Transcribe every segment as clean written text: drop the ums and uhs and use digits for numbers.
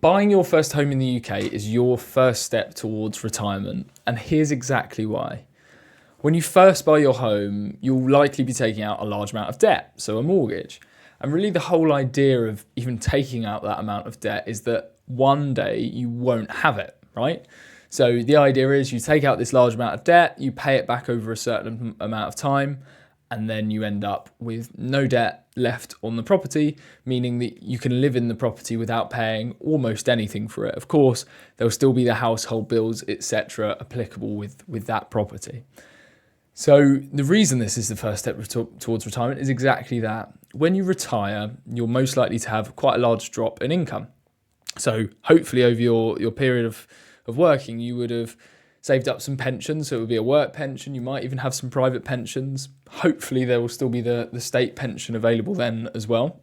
Buying your first home in the UK is your first step towards retirement, and here's exactly why. When you first buy your home, you'll likely be taking out a large amount of debt, so a mortgage. And really, the whole idea of even taking out that amount of debt is that one day you won't have it, right? So the idea is you take out this large amount of debt, you pay it back over a certain amount of time, and then you end up with no debt left on the property, meaning that you can live in the property without paying almost anything for it. Of course, there'll still be the household bills, etc., applicable with that property. So the reason this is the first step towards retirement is exactly that. When you retire, you're most likely to have quite a large drop in income. So hopefully over your period of working, you would have saved up some pensions, so it would be a work pension. You might even have some private pensions. Hopefully there will still be the state pension available then as well.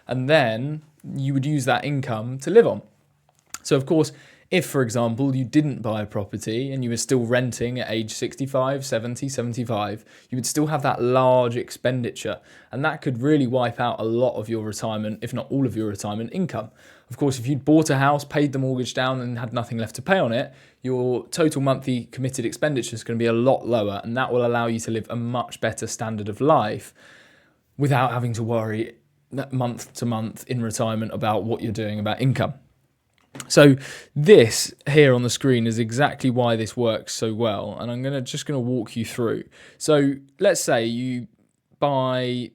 And then you would use that income to live on. So of course, if, for example, you didn't buy a property and you were still renting at age 65, 70, 75, you would still have that large expenditure. And that could really wipe out a lot of your retirement, if not all of your retirement income. Of course, if you'd bought a house, paid the mortgage down and had nothing left to pay on it, your total monthly committed expenditure is going to be a lot lower. And that will allow you to live a much better standard of life without having to worry month to month in retirement about what you're doing about income. So this here on the screen is exactly why this works so well, and I'm just gonna walk you through. So let's say you buy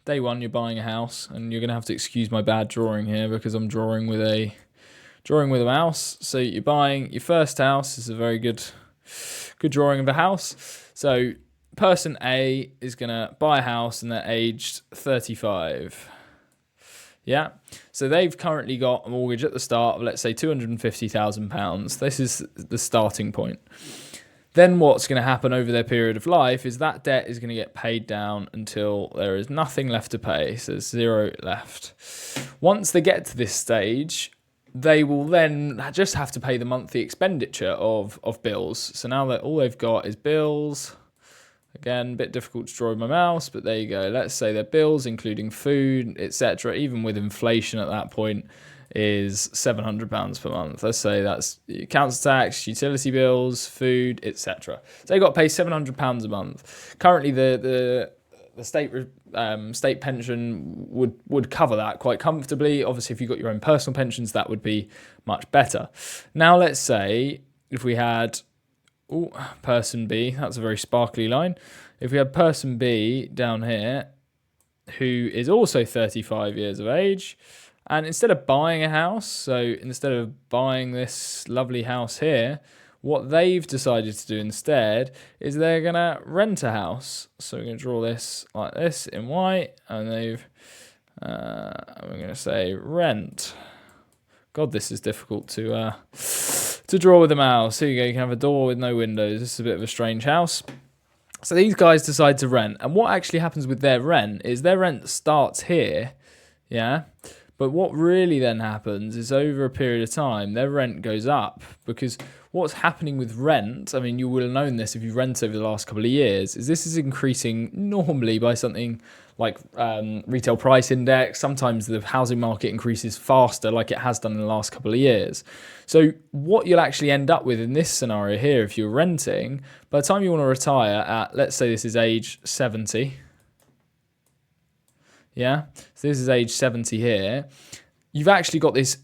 day one, you're buying a house, and you're gonna have to excuse my bad drawing here because I'm drawing with a mouse. So you're buying your first house. This is a very good drawing of a house. So person A is gonna buy a house and they're aged 35. Yeah, so they've currently got a mortgage at the start of, let's say, £250,000. This is the starting point. Then what's going to happen over their period of life is that debt is going to get paid down until there is nothing left to pay, so there's zero left. Once they get to this stage, they will then just have to pay the monthly expenditure of bills. So now that all they've got is bills. Again, a bit difficult to draw with my mouse, but there you go. Let's say their bills, including food, etc., even with inflation at that point, is £700 per month. Let's say that's council tax, utility bills, food, etc. So they've got to pay £700 a month. Currently, the state pension would cover that quite comfortably. Obviously, if you've got your own personal pensions, that would be much better. Now, let's say if we had person B, that's a very sparkly line. If we had person B down here, who is also 35 years of age, and instead of buying a house, so instead of buying this lovely house here, what they've decided to do instead is they're going to rent a house. So we're going to draw this like this in white, and we're going to say rent. God, this is difficult to draw with a mouse. Here you go, you can have a door with no windows. This is a bit of a strange house. So these guys decide to rent. And what actually happens with their rent is their rent starts here, yeah? But what really then happens is over a period of time, their rent goes up, because what's happening with rent, I mean, you will have known this if you rent over the last couple of years, is this is increasing normally by something like retail price index. Sometimes the housing market increases faster like it has done in the last couple of years. So what you'll actually end up with in this scenario here, if you're renting, by the time you want to retire at, let's say this is age 70, yeah, so this is age 70 here, you've actually got this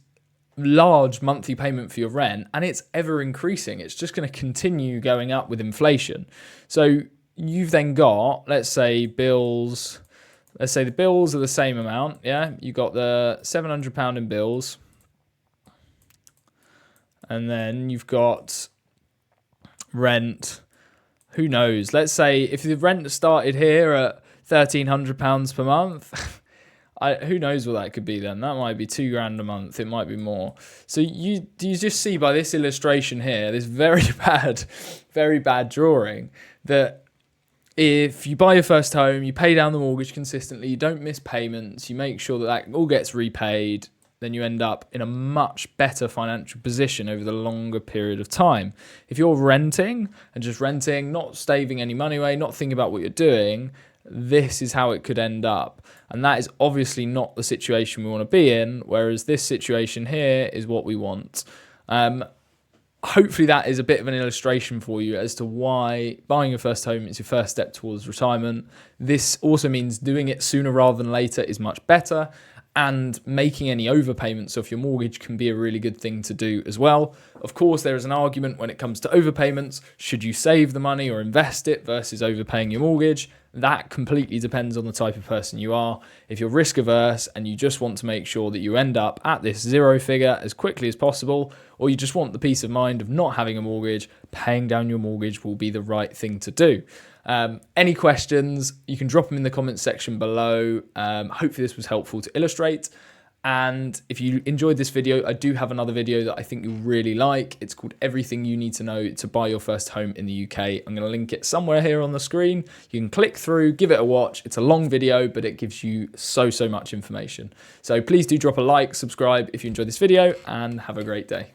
large monthly payment for your rent, and it's ever increasing. It's just going to continue going up with inflation. So you've then got, let's say bills, let's say the bills are the same amount, yeah? You got the £700 in bills, and then you've got rent, who knows? Let's say if the rent started here at £1,300 per month, who knows what that could be then? That might be £2,000 a month. It might be more. So you just see by this illustration here, this very bad drawing, that if you buy your first home, you pay down the mortgage consistently, you don't miss payments, you make sure that all gets repaid, then you end up in a much better financial position over the longer period of time. If you're renting, not staving any money away, not thinking about what you're doing, this is how it could end up. And that is obviously not the situation we want to be in, whereas this situation here is what we want. Hopefully that is a bit of an illustration for you as to why buying your first home is your first step towards retirement. This also means doing it sooner rather than later is much better, and making any overpayments off your mortgage can be a really good thing to do as well. Of course, there is an argument when it comes to overpayments. Should you save the money or invest it versus overpaying your mortgage? That completely depends on the type of person you are. If you're risk averse and you just want to make sure that you end up at this zero figure as quickly as possible, or you just want the peace of mind of not having a mortgage, paying down your mortgage will be the right thing to do. Any questions, you can drop them in the comments section below. Hopefully this was helpful to illustrate. And if you enjoyed this video, I do have another video that I think you'll really like. It's called Everything You Need to Know to Buy Your First Home in the UK. I'm going to link it somewhere here on the screen. You can click through, give it a watch. It's a long video, but it gives you so much information. So please do drop a like, subscribe if you enjoyed this video, and have a great day.